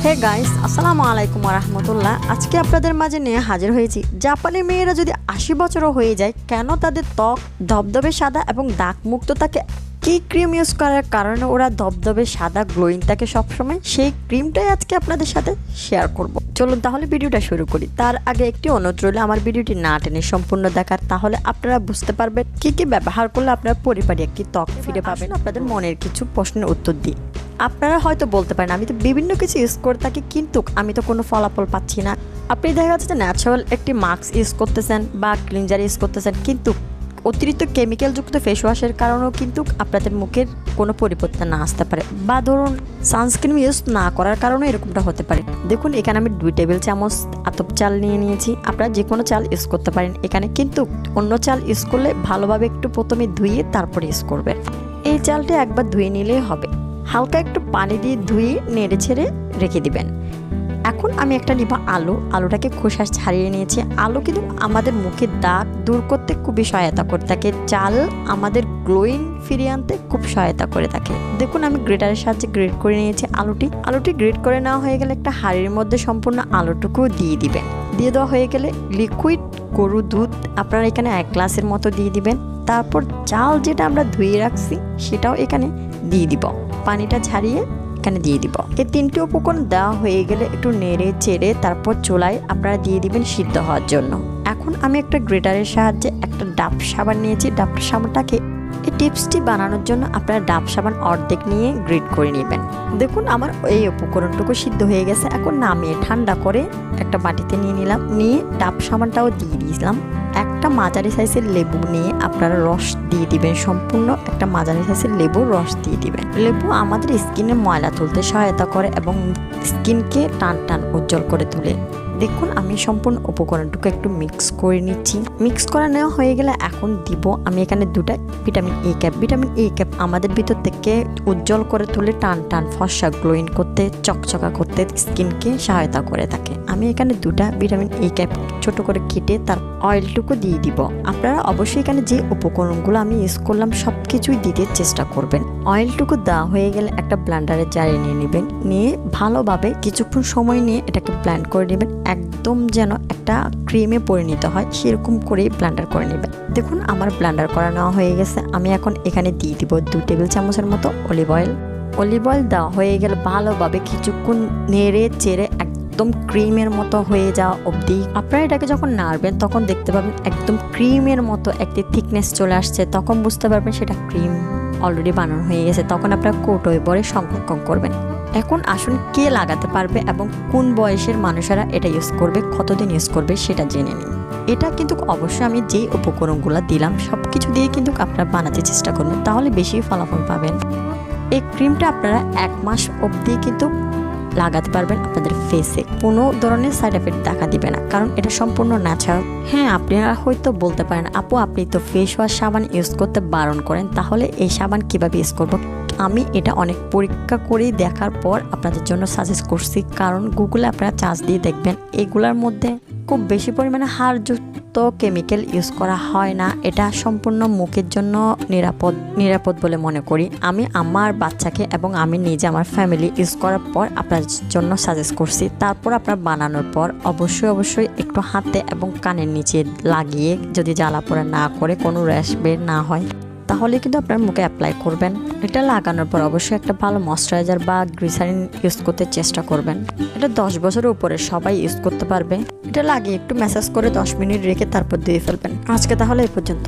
Hey guys, আসসালামু আলাইকুম ওয়া রাহমাতুল্লাহ। আজকে আপনাদের মাঝে নিয়ে হাজির হয়েছি। জাপানি মেয়েরা যদি 80 বছরও হয়ে যায়, কেন তাদের ত্বক ধবধবে সাদা এবং দাগ মুক্ত থাকে? কি ক্রিম ইউজ করার কারণে ওরা ধবধবে সাদা গ্লোয়িং থাকে সবসময়, সেই ক্রিমটাই আজকে আপনাদের সাথে শেয়ার করব। চলুন তাহলে ভিডিওটা শুরু করি। তার আগে একটি অনুরোধ রইল আমার ভিডিওটি না টেনে সম্পূর্ণ দেখার, তাহলে আপনারা বুঝতে পারবেন কি কি ব্যবহার করলে আপনার পরিবারে একটি ত্বক ফিরে পাবেন। আপনাদের মনের কিছু প্রশ্নের উত্তর দিই। আপনারা হয়তো বলতে পারেন আমি তো বিভিন্ন কিছু ইউজ করে থাকি, কিন্তু আমি তো কোনো ফলাফল পাচ্ছি না। আপনি দেখা যাচ্ছে যে ন্যাচারাল একটি মাস্ক ইউজ করতেছেন বা ক্লিনজার ইউজ করতেছেন, কিন্তু অতিরিক্ত কেমিক্যালযুক্ত ফেস ওয়াশের কারণেও কিন্তু আপনাদের মুখের কোনো পরিবর্তন না আসতে পারে, বা ধরুন সানস্ক্রিন ইউজ না করার কারণে এরকমটা হতে পারে। দেখুন এখানে আমি 2 টেবিল চামচ আতপ চাল নিয়ে নিয়েছি। আপনারা যে কোনো চাল ইউজ করতে পারেন এখানে, কিন্তু অন্য চাল ইউজ করলে ভালোভাবে একটু প্রথমে ধুয়ে তারপরে ইউজ করবেন। এই চালটা একবার ধুয়ে নিলেই হবে। হালকা একটু পানি দিয়ে ধুয়ে নেড়ে ছেড়ে রেখে দিবেন। এখন আমি একটা নিব আলুটাকে খোসা ছাড়িয়ে নিয়েছি। আলু কিন্তু আমাদের মুখের দাগ দূর করতে খুবই সহায়তা করে থাকে। চাল আমাদের গ্লোয়িং ফিরিয়ে আনতে খুব সহায়তা করে থাকে। দেখুন আমি গ্রেটারের সাহায্যে গ্রেট করে নিয়েছি আলুটি গ্রেট করে নেওয়া হয়ে গেলে একটা হাঁড়ির মধ্যে সম্পূর্ণ আলুটুকু দিয়ে দিবেন। দিয়ে দেওয়া হয়ে গেলে লিকুইড গরু দুধ আপনারা এখানে 1 গ্লাসের মতো দিয়ে দিবেন। তারপর চাল যেটা আমরা ধুয়ে রাখছি সেটাও এখানে দিয়ে দিব। পানিটা ছাড়িয়ে এখানে দিয়ে দিব। এই 3টি উপকরণ দেওয়া হয়ে গেলে একটু নেড়ে চেড়ে তারপর চুলায় আপনারা দিয়ে দিবেন সিদ্ধ হওয়ার জন্য। এখন আমি একটা গ্রেটারের সাহায্যে একটা ডাব সাবান নিয়েছি। ডাব সাবানটাকে এই টিপসটি বানানোর জন্য আপনারা ডাব সাবান অর্ধেক নিয়ে গ্রেট করে নেবেন। দেখুন আমার এই উপকরণটুকু সিদ্ধ হয়ে গেছে। এখন নামিয়ে ঠান্ডা করে একটা বাটিতে নিয়ে নিলাম। নিয়ে ডাব সাবানটাও দিয়ে দিয়েছিলাম। একটা মাঝারি সাইজের লেবু নিয়ে আপনারা রস দিয়ে দিবেন। সম্পূর্ণ একটা মাঝারি সাইজের লেবুর রস দিয়ে দিবেন। লেবু আমাদের স্কিনে ময়লা তুলতে সহায়তা করে এবং স্কিনকে টান উজ্জ্বল করে তোলে। দেখুন আমি সম্পূর্ণ উপকরণটুকু একটু মিক্স করে নিচ্ছি। মিক্স করা নেওয়া হয়ে গেলে এখন দিব আমি এখানে 2টা vitamin A cap. Vitamin A cap আমাদের ভিতর থেকে উজ্জ্বল করে তুলে টান ফর্সা গ্লোয়িং করতে, চকচকা করতে স্কিনকে সহায়তা করে থাকে। আমি এখানে 2টা ভিটামিন এ ক্যাপ ছোট করে কেটে তার অয়েলটুকু দিয়ে দিব। আপনারা অবশ্যই এখানে যে উপকরণগুলো আমি ইউজ করলাম সব কিছুই দিতে চেষ্টা করবেন। অয়েলটুকু দেওয়া হয়ে গেলে একটা ব্লেন্ডারের জারে নিয়ে নেবেন। নিয়ে ভালোভাবে কিছুক্ষণ সময় নিয়ে এটাকে ব্লেন্ড করে নেবেন। একদম যেন একটা ক্রিমে পরিণত হয় সেরকম করে ব্লেন্ডার করে নেবেন। দেখুন আমার ব্লেন্ডার করা নেওয়া হয়ে গেছে। আমি এখন এখানে দিয়ে দিব 2 টেবিল চামচের মতো অলিভ অয়েল দেওয়া হয়ে গেলে ভালোভাবে কিছুক্ষণ নেড়ে চেড়ে একদম ক্রিমের মতো হয়ে যাওয়া অবধি আপনারা এটাকে যখন নাড়বেন তখন দেখতে পাবেন একদম ক্রিমের মতো একটি থিকনেস চলে আসছে। তখন বুঝতে পারবেন সেটা ক্রিম অলরেডি বানানো হয়ে গেছে। তখন আপনারা কৌটোয় ভরে সংরক্ষণ করবেন। এখন আসুন কে লাগাতে পারবে এবং কোন বয়সের মানুষেরা এটা ইউজ করবে, কতদিন ইউজ করবে সেটা জেনে নিন। এটা কিন্তু অবশ্যই আমি যেই উপকরণগুলো দিলাম সব কিছু দিয়ে কিন্তু আপনারা বানাতে চেষ্টা করবেন, তাহলে বেশি ফলাফল পাবেন। এই ক্রিমটা আপনারা 1 মাস অবধি কিন্তু লাগাতে পারবেন আপনাদের ফেসে। কোনো ধরনের সাইড এফেক্ট দেখা দিবে না, কারণ এটা সম্পূর্ণ ন্যাচারাল। হ্যাঁ, আপনারা হয়তো বলতে পারেন আপু আপনি তো ফেস ওয়াশ সাবান ইউজ করতে বারণ করেন, তাহলে এই সাবান কিভাবে ইউজ করবো? আমি এটা অনেক পরীক্ষা করে দেখার পর আপনাদের জন্য সাজেস্ট করছি। কারণ গুগলে আপনারা চার্জ দিয়ে দেখবেন এগুলার মধ্যে খুব বেশি পরিমাণে হাড়যুক্ত কেমিক্যাল ইউজ করা হয় না। এটা সম্পূর্ণ মুখের জন্য নিরাপদ বলে মনে করি। আমি আমার বাচ্চাকে এবং আমি নিজে আমার ফ্যামিলি ইউজ করার পর আপনার জন্য সাজেস্ট করছি। তারপর আপনার বানানোর পর অবশ্যই একটু হাতে এবং কানের নিচে লাগিয়ে যদি জ্বালা পোড়া না করে, কোনো র্যাশ বের না হয়, তাহলে কিন্তু আপনার মুখে অ্যাপ্লাই করবেন। এটা লাগানোর পর অবশ্যই একটা ভালো ময়শ্চারাইজার বা গ্লিসারিন ইউজ করতে চেষ্টা করবেন। এটা 10 বছরের উপরে সবাই ইউজ করতে পারবে। এটা লাগিয়ে একটু ম্যাসাজ করে 10 মিনিট রেখে তারপর ধুয়ে ফেলবেন। আজকে তাহলে এই পর্যন্ত।